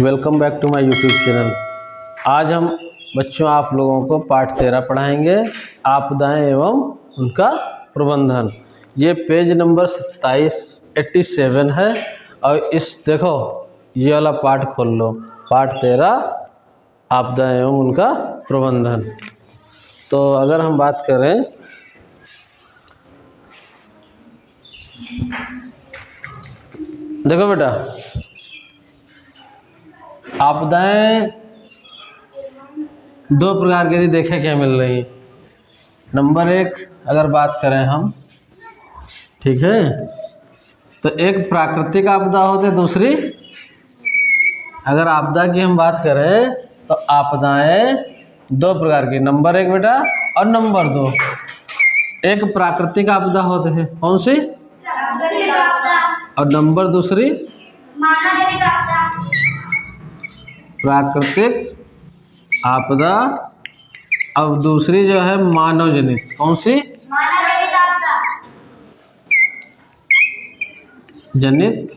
Welcome back to my YouTube channel. आज हम बच्चों आप लोगों को पाठ 13 पढ़ाएंगे, आपदाएं एवं उनका प्रबंधन। ये पेज नंबर 87 है और इस देखो ये वाला पाठ खोल लो, पाठ 13 आपदाएं एवं उनका प्रबंधन। तो अगर हम बात करें देखो बेटा, आपदाएं दो प्रकार की देखे क्या मिल रही। नंबर एक अगर बात करें हम, ठीक है, तो एक प्राकृतिक आपदा होती, दूसरी अगर आपदा की हम बात करें तो आपदाएं दो प्रकार की। नंबर एक बेटा और नंबर दो। एक प्राकृतिक आपदा होते हैं, कौन सी? और नंबर दूसरी प्राकृतिक आपदा। अब दूसरी जो है मानव जनित, कौन सी? जनित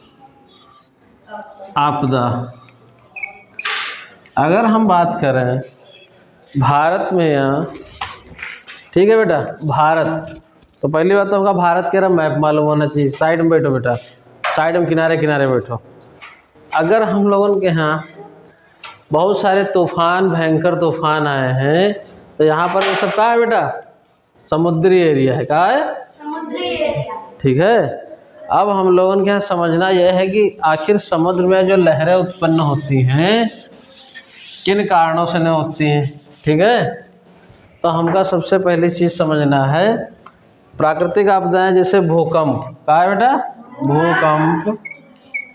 आपदा। अगर हम बात करें भारत में, यहाँ ठीक है बेटा, भारत तो पहली बात तो होगा भारत के मैप मालूम होना चाहिए। साइड में बैठो बेटा, साइड में किनारे किनारे बैठो। अगर हम लोगों के यहाँ बहुत सारे तूफान, भयंकर तूफान आए हैं, तो यहाँ पर ये सब क्या है बेटा? समुद्री एरिया है। क्या है? समुद्री एरिया। ठीक है। अब हम लोगों के यहाँ समझना यह है कि आखिर समुद्र में जो लहरें उत्पन्न होती हैं किन कारणों से नहीं होती हैं। ठीक है, तो हमका सबसे पहली चीज़ समझना है प्राकृतिक आपदाएं जैसे भूकंप। क्या है बेटा? भूकंप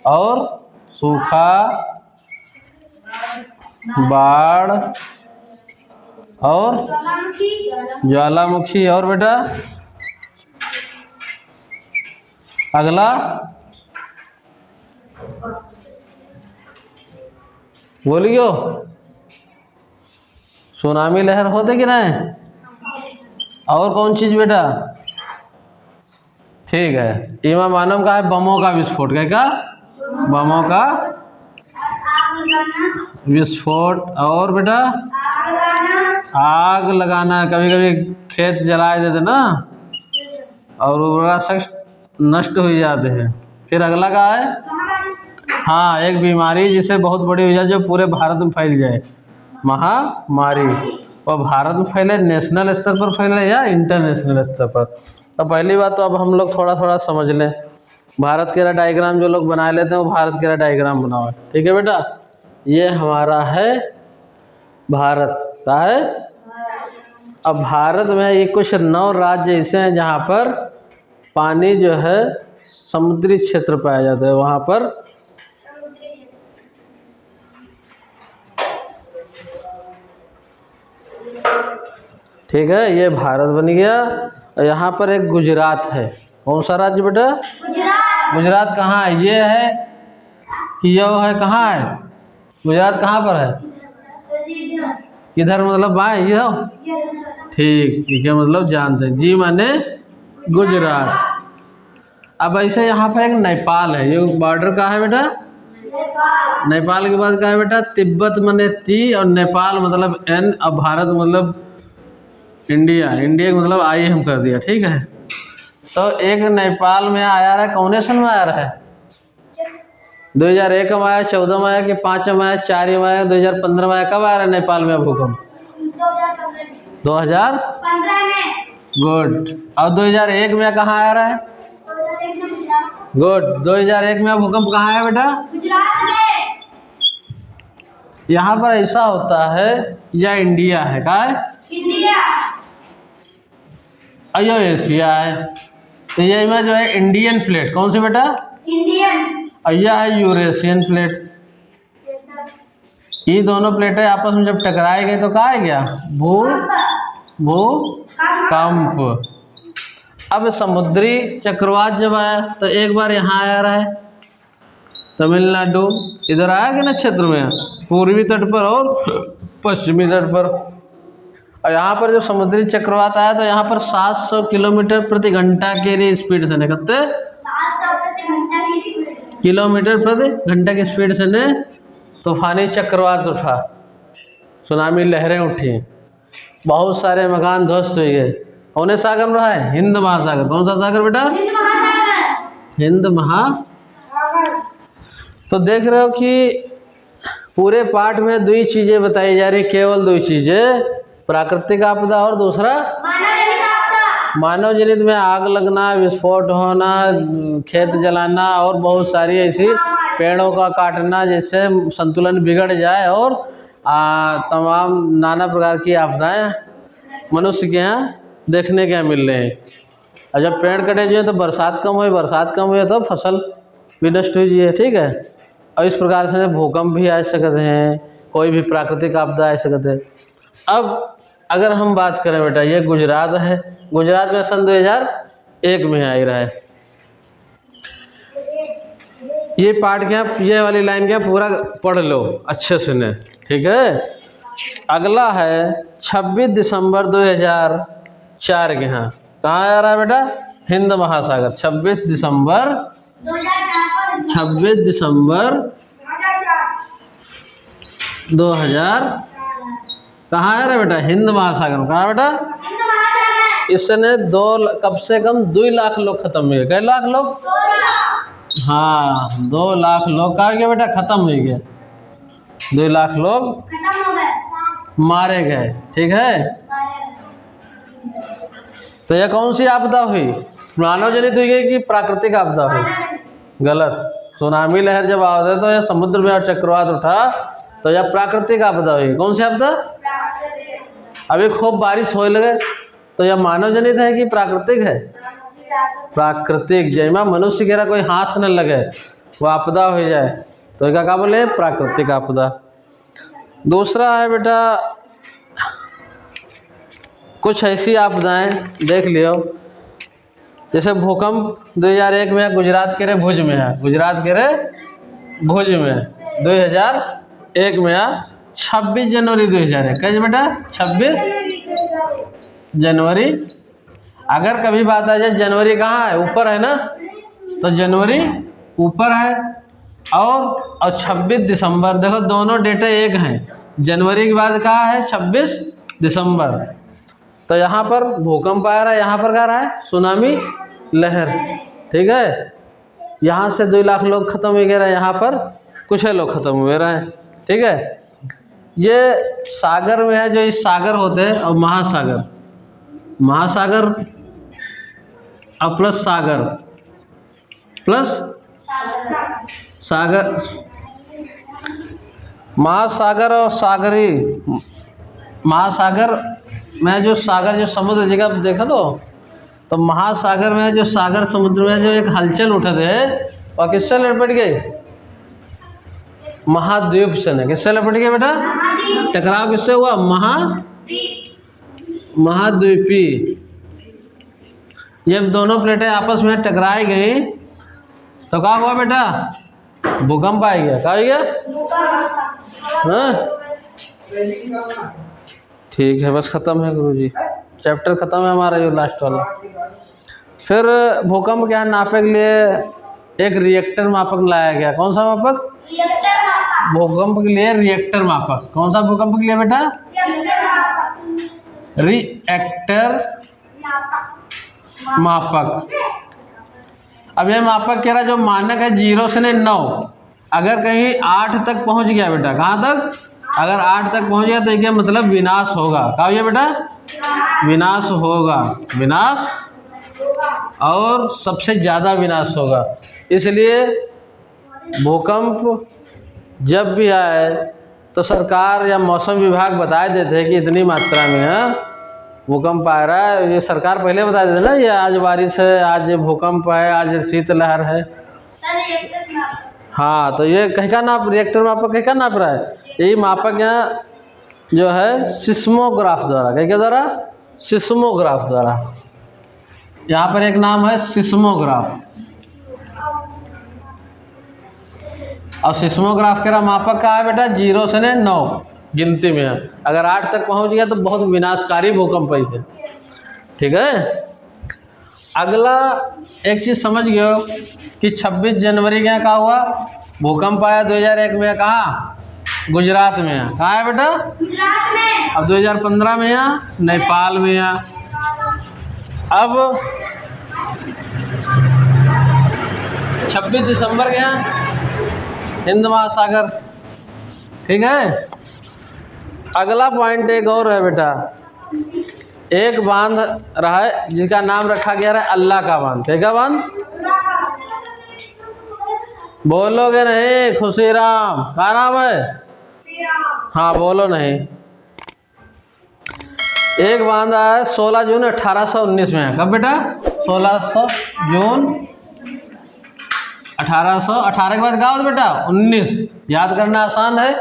और सूखा, बाढ़ और ज्वालामुखी। और बेटा अगला बोलियो, सुनामी लहर होते कि नहीं? और कौन चीज बेटा? ठीक है, इमा मानव का है बमों का विस्फोट। क्या? बमों का विस्फोट। और बेटा आग लगाना, कभी कभी खेत जलाए देते ना और उर्वरा शक्ति नष्ट हो जाते हैं। फिर अगला का है, हाँ, एक बीमारी जिसे बहुत बड़ी हो जाए जो पूरे भारत में फैल जाए, महामारी। और भारत में फैले, नेशनल स्तर पर फैले या इंटरनेशनल स्तर पर। तो पहली बात तो अब हम लोग थोड़ा थोड़ा समझ लें। भारत के डायग्राम जो लोग बना लेते हैं वो भारत के डायग्राम बनाओ। ठीक है बेटा, ये हमारा है भारत का है। अब भारत में ये कुछ 9 राज्य ऐसे हैं जहाँ पर पानी जो है समुद्री क्षेत्र पाया जाता है। वहाँ पर ठीक है, ये भारत बन गया। और यहाँ पर एक गुजरात है। कौन सा राज्य बेटा? गुजरात कहाँ है? ये है कि ये है? कहाँ है गुजरात? कहाँ पर है? किधर मतलब भाई? ये हो ठीक, ठीक है, मतलब जानते हैं जी, माने गुजरात। अब ऐसे यहाँ पर एक नेपाल है। ये बॉर्डर कहाँ है बेटा? नेपाल के बाद कहाँ है बेटा? तिब्बत माने ती और नेपाल मतलब एन और भारत मतलब इंडिया। इंडिया का मतलब आई हम कर दिया। ठीक है, तो एक नेपाल में आया रहा है। कौन सन में आया रहा है? 2001 में आया, 14 में आया कि 5 में आया, 4 में आया, 2015 में आया। कब आया रहा है नेपाल में भूकंप? 2015 में। गुड। और 2001 में कहाँ आया रहा है? गुड। 2001 में भूकंप कहाँ आया बेटा? गुजरात में। यहाँ पर ऐसा होता है, या इंडिया है? क्या है? इंडिया। अयो एशिया है। तो ये में जो है इंडियन प्लेट। कौन सी बेटा? इंडियन। और यह है यूरेशियन प्लेट। ये दोनों प्लेटें आपस में जब टकराए गए तो कहा है गया? भूकंप। अब समुद्री चक्रवात जब आया तो एक बार यहाँ आया रहा है, तमिलनाडु इधर आया कि ना क्षेत्र में, पूर्वी तट पर और पश्चिमी तट पर। और यहाँ पर जब समुद्री चक्रवात आया तो यहाँ पर 700 किलोमीटर प्रति घंटा के स्पीड से निकलते, किलोमीटर प्रति घंटा की स्पीड से ने तूफानी चक्रवात उठा, सुनामी लहरें उठी, बहुत सारे मकान ध्वस्त हुए गए। कौन सागर में रहा है? हिंद महासागर। कौन सा सागर बेटा? हिंद महासागर। तो देख रहे हो कि पूरे पाठ में दो ही चीजें बताई जा रही, केवल दो चीजें, प्राकृतिक आपदा और दूसरा मानव जनित में आग लगना, विस्फोट होना, खेत जलाना और बहुत सारी ऐसी पेड़ों का काटना जिससे संतुलन बिगड़ जाए और तमाम नाना प्रकार की आपदाएं मनुष्य के यहाँ देखने के यहाँ मिल रहे हैं। और जब पेड़ कटे जो है तो बरसात कम हुई, बरसात कम हुई तो फसल भी नष्ट हुई है। ठीक है, और इस प्रकार से भूकंप भी आ सकते हैं, कोई भी प्राकृतिक आपदा आ सकते हैं। अब अगर हम बात करें बेटा, ये गुजरात है, गुजरात में सन 2001 में आई रहा है। ये पार्ट क्या, ये वाली लाइन क्या पूरा पढ़ लो अच्छे से ने, ठीक है। अगला है 26 दिसंबर 2004 के यहाँ, कहाँ आ रहा है बेटा? हिंद महासागर। 26 दिसंबर 2000 कहाँ आ रहा है बेटा? हिंद महासागर। कहाँ बेटा? इसने कम से कम 2 लाख लोग खत्म हुए। कई लाख लोग? हाँ, 2 लाख लोग कहा गया बेटा? खत्म हो गए। 2 लाख लोग मारे गए। ठीक है, तो यह कौन सी आपदा हुई? मानव जनित हुई कि प्राकृतिक आपदा हुई? गलत। सुनामी लहर जब आते तो यह समुद्र में चक्रवात उठा तो यह प्राकृतिक आपदा हुई। कौन सी आपदा? अभी खूब बारिश होने लगे तो यह मानव जनित है कि प्राकृतिक है? प्राकृतिक। जैमा मनुष्य के कोई हाथ न लगे वो आपदा हो जाए तो इसका क्या बोले? प्राकृतिक आपदा। दूसरा है बेटा, कुछ ऐसी आपदाएं देख लियो, जैसे भूकंप 2001 में गुजरात के भुज में है, गुजरात के भुज में 2001 में 26 जनवरी 2001। कैसे बेटा? 26 जनवरी। अगर कभी बात आ जाए जनवरी कहाँ है? ऊपर है ना, तो जनवरी ऊपर है। और 26 दिसंबर, देखो दोनों डेटा एक हैं। जनवरी के बाद कहाँ है? 26 दिसंबर। तो यहाँ पर भूकंप आ रहा है, यहाँ पर क्या रहा है? सुनामी लहर। ठीक है, यहाँ से 2 लाख लोग खत्म हो गए, यहाँ पर कुछ है लोग खत्म हुए रहे हैं। ठीक है, ये सागर में है, जो इस सागर होते हैं, और महासागर, महासागर और प्लस सागर प्लस सागर, महासागर और सागरी। महासागर में जो सागर, जो समुद्र जगह देखा तो महासागर में जो सागर समुद्र में जो एक हलचल उठे थे और किससे लपट गए? महाद्वीप से। न किससे लपट गए बेटा? टकराव किससे हुआ? महाद्वीपी। जब दोनों प्लेटें आपस में टकराई गई तो क्या हुआ बेटा? भूकंप आ गया। क्या आ गया? हाँ, ठीक है, बस खत्म है गुरुजी, चैप्टर खत्म है हमारा ये लास्ट वाला। फिर भूकंप क्या नापे के लिए एक रिएक्टर मापक लाया गया। कौन सा मापक? भूकंप के लिए रिएक्टर मापक। कौन सा भूकंप के लिए बेटा? रिएक्टर मापक। अब ये मापक कह रहा जो मानक है 0 से 9, अगर कहीं 8 तक पहुंच गया बेटा, कहाँ तक? अगर 8 तक पहुंच गया तो क्या मतलब? विनाश होगा। क्या हो गया बेटा? विनाश होगा, विनाश, और सबसे ज़्यादा विनाश होगा। इसलिए भूकंप जब भी आए तो सरकार या मौसम विभाग बता देते हैं कि इतनी मात्रा में है भूकंप आ रहा है। ये सरकार पहले बता देते ना, ये आज बारिश है, आज भूकंप है, आज शीतलहर है। हाँ, तो ये कहीं का नाप, रिएक्टर मापक कहीं का नाप रहा है? यही मापक यहाँ जो है सिस्मोग्राफ द्वारा, क्या द्वारा? सिस्मोग्राफ द्वारा। यहाँ पर एक नाम है सिस्मोग्राफ, और सिस्मोग्राफ के मापक का है बेटा 0 से 9 गिनती में है। अगर 8 तक पहुँच गया तो बहुत विनाशकारी भूकंप है। ठीक है, अगला एक चीज़ समझ गए कि 26 जनवरी क्या हुआ? भूकंप आया 2001 में। कहाँ? गुजरात में है। कहाँ है बेटा? गुजरात में। अब 2015 में है नेपाल में है। अब 26 दिसंबर के यहाँ हिंद महासागर। ठीक है। अगला पॉइंट एक और है बेटा, एक बांध रहा है जिसका नाम रखा गया है अल्लाह का बांध। क्या बांध? बोलोगे नहीं? खुशीराम। क्या नाम है? हाँ बोलो नहीं। एक बांध आया है 16 जून 1819 में। कब बेटा? 16 जून 1818 के बाद क्या होता बेटा? 19। याद करना आसान है।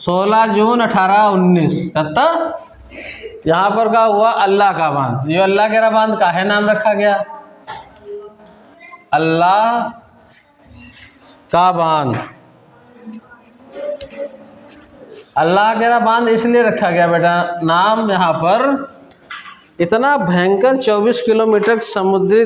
16 जून 1819 कब तक? यहाँ पर क्या हुआ? अल्लाह का बांध। ये अल्लाह के बांध का है नाम रखा गया अल्लाह का बांध। अल्लाह के बांध इसलिए रखा गया बेटा नाम, यहाँ पर इतना भयंकर 24 किलोमीटर समुद्री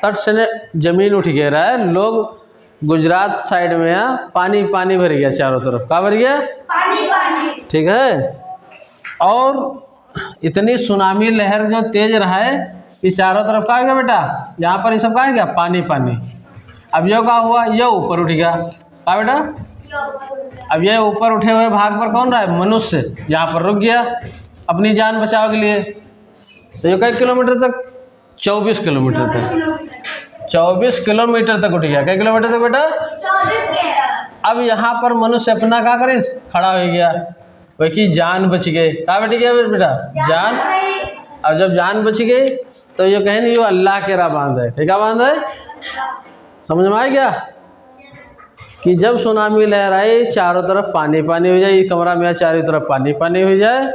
तट से जमीन उठ गया है। लोग गुजरात साइड में है, पानी पानी भर गया चारों तरफ। क्या भर गया? पानी पानी। ठीक है। और इतनी सुनामी लहर जो तेज रहा है कि चारों तरफ क्या गया बेटा? यहाँ पर ये सब क्या गया? पानी पानी। अब ये क्या हुआ? ये ऊपर उठ गया। क्या बेटा? अब ये ऊपर उठे हुए भाग पर कौन रहा है? मनुष्य। यहाँ पर रुक गया अपनी जान बचाव के लिए। तो ये कई किलोमीटर तक? 24 किलोमीटर तक। 24 किलोमीटर तक उठ गया। कई किलोमीटर तक बेटा? 24। अब यहाँ पर मनुष्य अपना क्या करे? खड़ा हो गया, वही की जान बच गई। क्या बच गया बेटा? जान। अब जब जान बच गई तो ये कहें नहीं, ये अल्लाह के रा बांध है। क्या बांध है? समझ में आ गया कि जब सुनामी लहर आई चारों तरफ पानी पानी हो जाए, ये कमरा में चारों तरफ पानी पानी हो जाए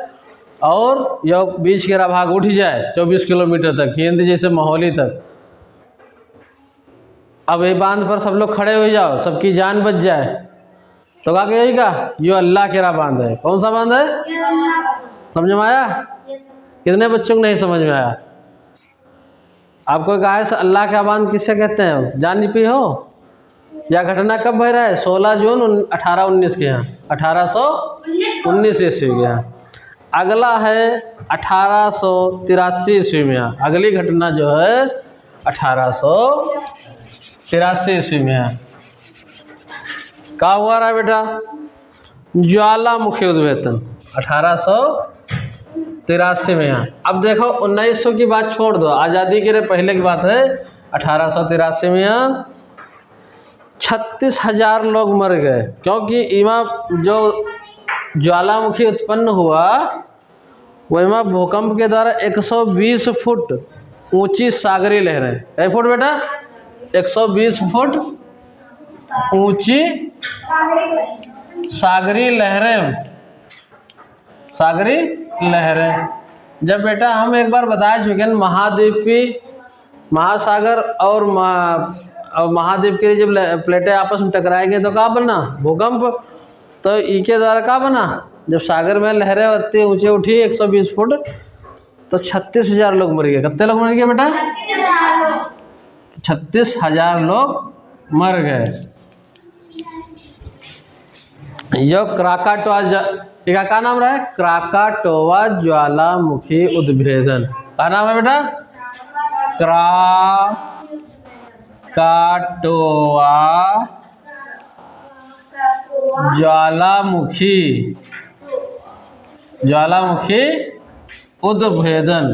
और यह बीच के भाग उठ जाए 24 किलोमीटर तक, हिंद जैसे माहौली तक। अब ये बांध पर सब लोग खड़े हो जाओ, सबकी जान बच जाए, तो क्या कहेगा? ये अल्लाह के बांध है। कौन सा बांध है? समझ में आया? कितने बच्चों को नहीं समझ में आया? आपको कहा है अल्लाह का बांध किससे कहते हैं? जान पी हो? या घटना कब भय रहा है? 16 जून 1819 के यहाँ, 1819 ईस्वी के यहाँ। अगला है 1883 ईस्वी में। अगली घटना जो है 1883 ईस्वी में है। क्या हुआ रहा है बेटा? ज्वालामुखी उद्भेदन 1883 में है। अब देखो 1900 की बात छोड़ दो, आज़ादी के पहले की बात है। 1883 में 36,000 लोग मर गए, क्योंकि इमा जो ज्वालामुखी उत्पन्न हुआ वह भूकंप के द्वारा 120 फुट ऊंची सागरी लहरें। कई फुट बेटा? 120 फुट ऊंची सागरी लहरें। सागरी लहरें जब बेटा हम एक बार बता चुके हैं, महाद्वीपी महासागर और महाद्वीप के जब प्लेटें आपस में टकराएंगे तो क्या बना? भूकंप। तो इसके द्वारा क्या बना? जब सागर में लहरें इतनी ऊंचे उठी 120 फुट, तो 36,000 लोग मर गए। कितने लोग मर गए बेटा? 36,000 लोग मर गए। यो क्राकाटोआ क्या नाम रहा है? क्राकाटोआ ज्वालामुखी उद्भेदन। क्या नाम है बेटा? क्राकाटोआ ज्वालामुखी उद्भेदन।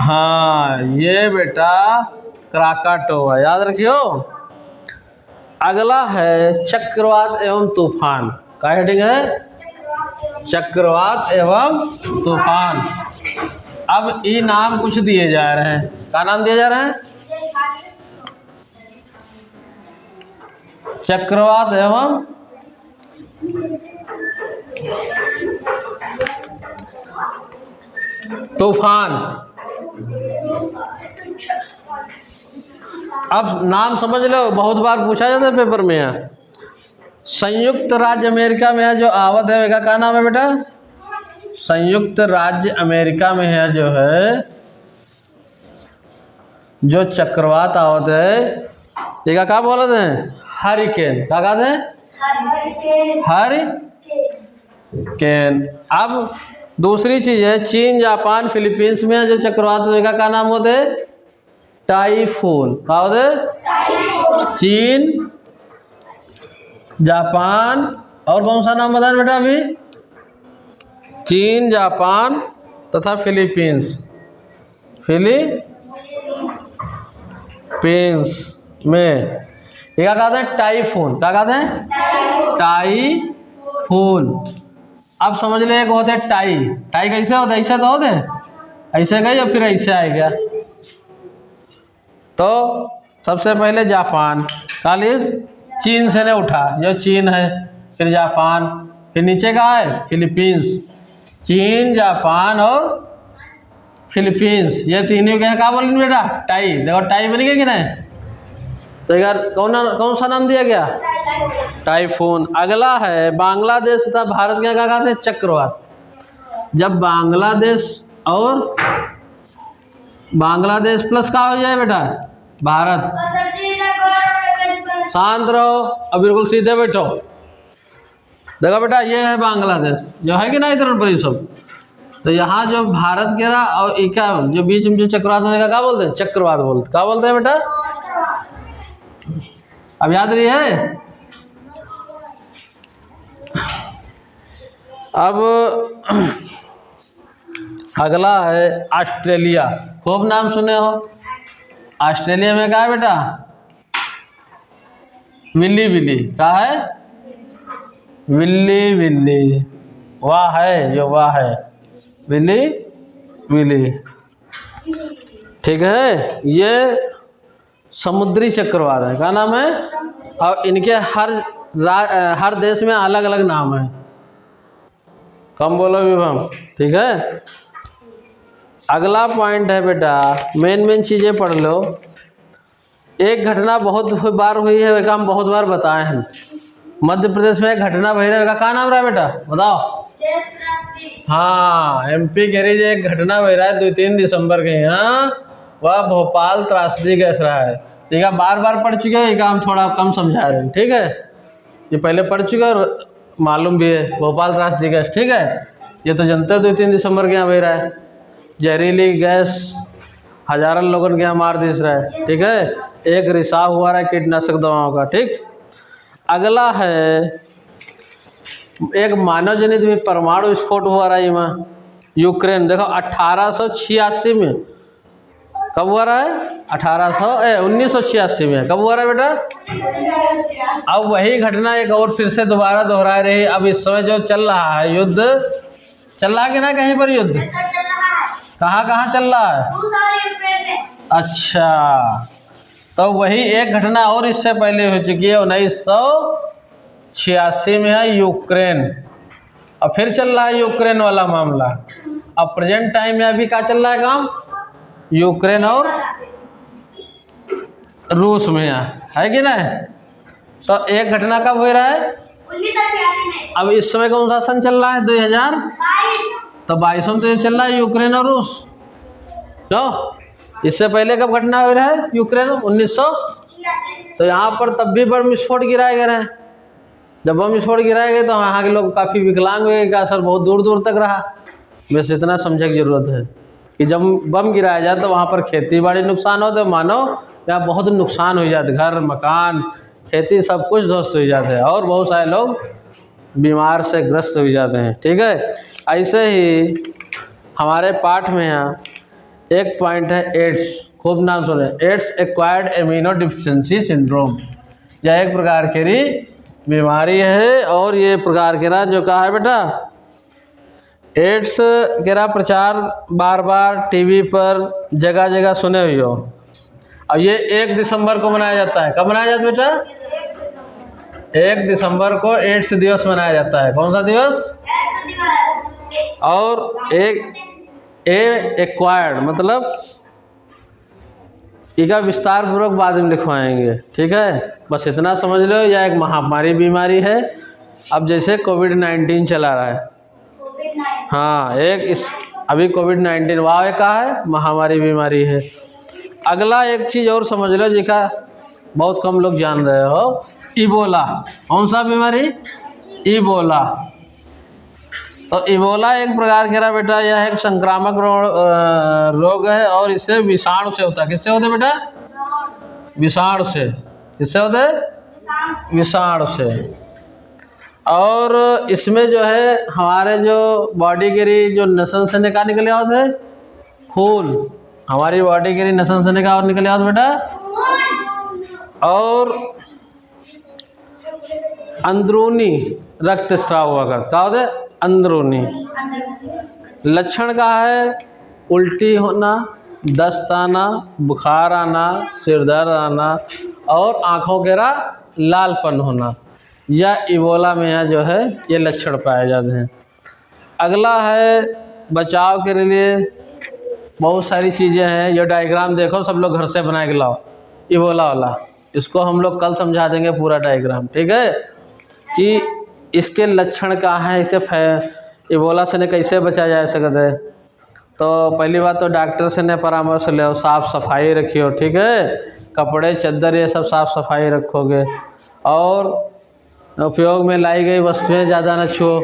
हाँ ये बेटा क्राकाटोआ याद रखियो। अगला है चक्रवात एवं तूफान। क्या हेडिंग है? चक्रवात एवं तूफान। अब ये नाम कुछ दिए जा रहे हैं। क्या नाम दिए जा रहे हैं? चक्रवात एवं तूफान। अब नाम समझ लो, बहुत बार पूछा जाता है पेपर में। है संयुक्त राज्य अमेरिका में है जो आवत है, क्या नाम है बेटा? संयुक्त राज्य अमेरिका में है जो है जो चक्रवात आवत है देखा क्या बोलते हैं, हरिकेन। क्या कहते हैं, हरिकेन। अब दूसरी चीज है, चीन, जापान, फिलीपींस में जो चक्रवात होगा क्या नाम होते हैं, टाइफून। क्या होते हैं, चीन, जापान, और कौन सा नाम बताए बेटा अभी, चीन, जापान तथा फिलीपींस। फिलीपींस में क्या कहते हैं, टाइफून। क्या कहते हैं, टाइफून। अब समझ ले, एक होते हैं टाई। टाई कैसे होता है, ऐसे तो होते हैं, ऐसे गए या फिर ऐसे आए गया। तो सबसे पहले जापान, कालिस चीन से ने उठा, जो चीन है, फिर जापान, फिर नीचे का है फिलीपींस। चीन, जापान और फिलीपींस, ये तीनों क्या क्या बोलेंगे बेटा, टाई। देखो टाई बन गया कि नहीं। तो यार कौन सा नाम दिया गया, टाइफून। अगला है बांग्लादेश तथा भारत क्या क्या कहते हैं, चक्रवात। जब बांग्लादेश और बांग्लादेश प्लस का हो जाए बेटा भारत, शांत रहो, अब बिल्कुल सीधे बैठो। देखो बेटा ये है बांग्लादेश, जो है कि ना इधर पर ये सब। तो यहाँ जो भारत के रहा और इका जो बीच में जो चक्रवात होगा क्या बोलते हैं, चक्रवात बोलते। क्या बोलते हैं बेटा, अब याद रही है। अब अगला है ऑस्ट्रेलिया। खूब नाम सुने हो। ऑस्ट्रेलिया में क्या है बेटा, विल्ली विल्ली। क्या है, विल्ली विल्ली। वाह है, जो वाह है, विल्ली विल्ली। ठीक है, ये समुद्री चक्रवात है। क्या नाम है, और इनके हर देश में अलग अलग नाम है। कम बोलो विभम, ठीक है। अगला पॉइंट है बेटा, मेन चीज़ें पढ़ लो। एक घटना बहुत बार हुई है, वह हम बहुत बार बताए हैं। मध्य प्रदेश में एक घटना भई रहा है, क्या नाम रहा है बेटा, बताओ। हाँ, एमपी कह रही एक घटना भई रहा है 2-3 दिसंबर के यहाँ, वह भोपाल त्रासदी गैस रहा है। ठीक है, बार बार पढ़ चुके हैं, ये काम थोड़ा कम समझा रहे हैं। ठीक है, ये पहले पढ़ चुके और मालूम भी है, भोपाल त्रासदी गैस। ठीक है, ये तो जनता 2-3 दिसंबर के यहाँ बह रहा है। जहरीली गैस हजारों लोगों के यहाँ मार दिस रहा है। ठीक है, एक रिसाव हुआ रहा है कीटनाशक दवाओं का। ठीक, अगला है एक मानव जनित भी परमाणु विस्फोट हुआ रहा है यहाँ यूक्रेन। देखो 1886 में, कब हुआ रहा है, 1986 में। कब हुआ रहा है बेटा, अब वही घटना एक और फिर से दोबारा दोहरा रही। अब इस समय जो चल रहा है युद्ध, चल रहा है कि ना कहीं पर युद्ध, कहाँ कहाँ चल रहा है, अच्छा। तो वही एक घटना और इससे पहले हो चुकी है 1986 में है यूक्रेन। अब फिर चल रहा है यूक्रेन वाला मामला। अब प्रेजेंट टाइम में अभी क्या चल रहा है काम, यूक्रेन और रूस में है कि नहीं। तो एक घटना कब हो रहा है, 1986 में। अब इस समय कौन सा सन चल रहा है, 2022। तो 22 में तो ये चल रहा है यूक्रेन और रूस। तो इससे पहले कब घटना हो रहा है, यूक्रेन 1986। तो यहाँ पर तब भी बम विस्फोट गिराए गए हैं। जब बम विस्फोट गिराए गए तो यहाँ के लोग काफ़ी विकलांग हुए, का असर बहुत दूर दूर तक रहा। बस इतना समझने की जरूरत है कि जब बम गिराया जाए तो वहाँ पर खेती बाड़ी नुकसान हो, तो मानो या बहुत नुकसान हो जाते, घर मकान खेती सब कुछ ध्वस्त हो जाते हैं और बहुत सारे लोग बीमार से ग्रस्त हो जाते हैं। ठीक है, ऐसे ही हमारे पाठ में यहाँ एक पॉइंट है एड्स। खूब नाम सुने, ads acquired immuno deficiency syndrome. यह एक प्रकार की बीमारी है और ये प्रकार के जो कहा है बेटा, एड्स के प्रचार बार बार टीवी पर जगह जगह सुने हुए हो। अब ये 1 दिसंबर को मनाया जाता है। कब मनाया जाता है बेटा, 1 दिसंबर को एड्स दिवस मनाया जाता है। कौन सा दिवस, और एक एक्वायर्ड मतलब इसका विस्तार पूर्वक बाद में लिखवाएंगे। ठीक है, बस इतना समझ लो, यह एक महामारी बीमारी है। अब जैसे कोविड-19 चला रहा है, हाँ एक इस अभी कोविड-19 वह का है महामारी बीमारी है। अगला एक चीज़ और समझ लो, जिसका बहुत कम लोग जान रहे हो। इबोला, कौन सा बीमारी? इबोला। तो इबोला एक प्रकार का बेटा यह एक संक्रामक रोग है और इससे विषाणु से होता है। किससे होता है बेटा? विषाणु से। किससे होता है? विषाणु से। और इसमें जो है हमारे जो बॉडी के जो नसन से निकले होते हैं खून, हमारी बॉडी के नसन से निकले होते बेटा, और अंदरूनी रक्तस्राव हुआ क्या होता है? अंदरूनी। लक्षण का है उल्टी होना, दस्त आना, बुखार आना, सिर दर्द आना और आँखों के लालपन होना, या इबोला में यहाँ जो है ये लक्षण पाए जाते हैं। अगला है बचाव के लिए बहुत सारी चीज़ें हैं। ये डायग्राम देखो, सब लोग घर से बना के लाओ इबोला वाला। इसको हम लोग कल समझा देंगे पूरा डायग्राम, ठीक है, कि इसके लक्षण क्या है, इसके इबोला से ने कैसे बचा जा सकता है। तो पहली बात तो डॉक्टर से ने परामर्श ले, साफ़ सफाई रखियो, ठीक है, कपड़े चादर ये सब साफ़ सफाई रखोगे, और उपयोग में लाई गई वस्तुएं ज़्यादा न छुओ,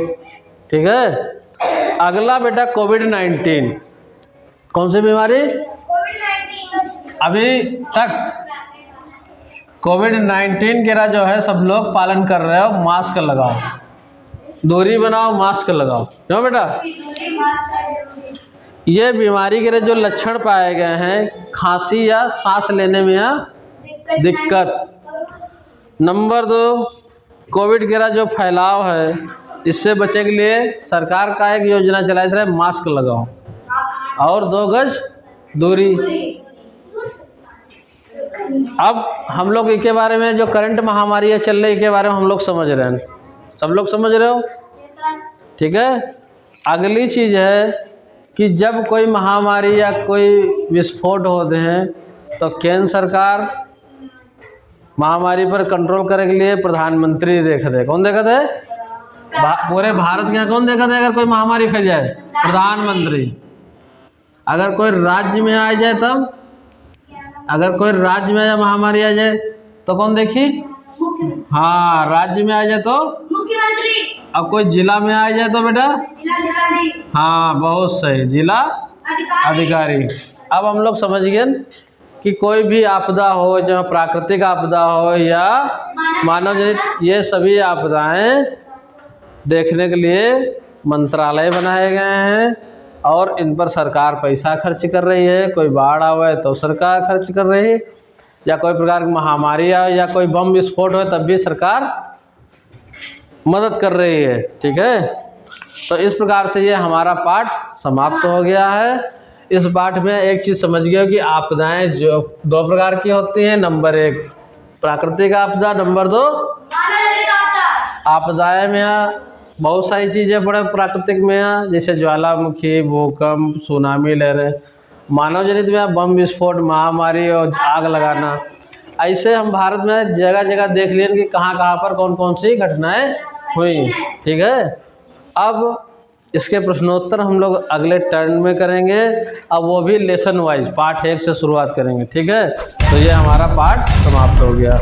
ठीक है। अगला बेटा कोविड-19, कौन सी बीमारी? अभी तक कोविड-19 के जो है सब लोग पालन कर रहे हो, मास्क लगाओ, दूरी बनाओ, मास्क लगाओ, क्यों बेटा? ये बीमारी के जो लक्षण पाए गए हैं, खांसी या सांस लेने में दिक्कत। नंबर 2, कोविड के जो फैलाव है इससे बचे के लिए सरकार का एक योजना चलाई है, मास्क लगाओ और 2 गज दूरी। अब हम लोग इसके बारे में जो करंट महामारी है चल रही, के बारे में हम लोग समझ रहे हैं, सब लोग समझ रहे हो, ठीक है। अगली चीज़ है कि जब कोई महामारी या कोई विस्फोट होते हैं तो केंद्र सरकार महामारी पर कंट्रोल करने के लिए प्रधानमंत्री देखते हैं। कौन देखते है? पूरे भारत के कौन देखते है? अगर कोई महामारी फैल जाए, प्रधानमंत्री। अगर कोई राज्य में आ जाए तब, अगर कोई राज्य में महामारी आ जाए तो कौन देखी? हाँ, राज्य में आ जाए तो मुख्यमंत्री। अब कोई जिला में आ जाए तो बेटा, हाँ बहुत सही, जिला अधिकारी। अब हम लोग समझ गए कि कोई भी आपदा हो, चाहे प्राकृतिक आपदा हो या मानव जनित, ये सभी आपदाएं देखने के लिए मंत्रालय बनाए गए हैं और इन पर सरकार पैसा खर्च कर रही है। कोई बाढ़ आवे तो सरकार खर्च कर रही है, या कोई प्रकार की महामारी आए या कोई बम विस्फोट हो तब भी सरकार मदद कर रही है, ठीक है। तो इस प्रकार से ये हमारा पाठ समाप्त हो गया है। इस पाठ में एक चीज़ समझ गए कि आपदाएं जो 2 प्रकार की होती हैं। नंबर 1 प्राकृतिक आपदा, नंबर 2 आपदाएं में बहुत सारी चीज़ें पड़े प्राकृतिक में, जैसे ज्वालामुखी, भूकंप, सुनामी लहरें। मानव जनित में बम विस्फोट, महामारी और आग लगाना। ऐसे हम भारत में जगह जगह देख लिए कि कहाँ कहाँ पर कौन कौन सी घटनाएं हुई, ठीक है। अब इसके प्रश्नोत्तर हम लोग अगले टर्न में करेंगे। अब वो भी लेसन वाइज पार्ट 1 से शुरुआत करेंगे, ठीक है। तो ये हमारा पाठ समाप्त हो गया।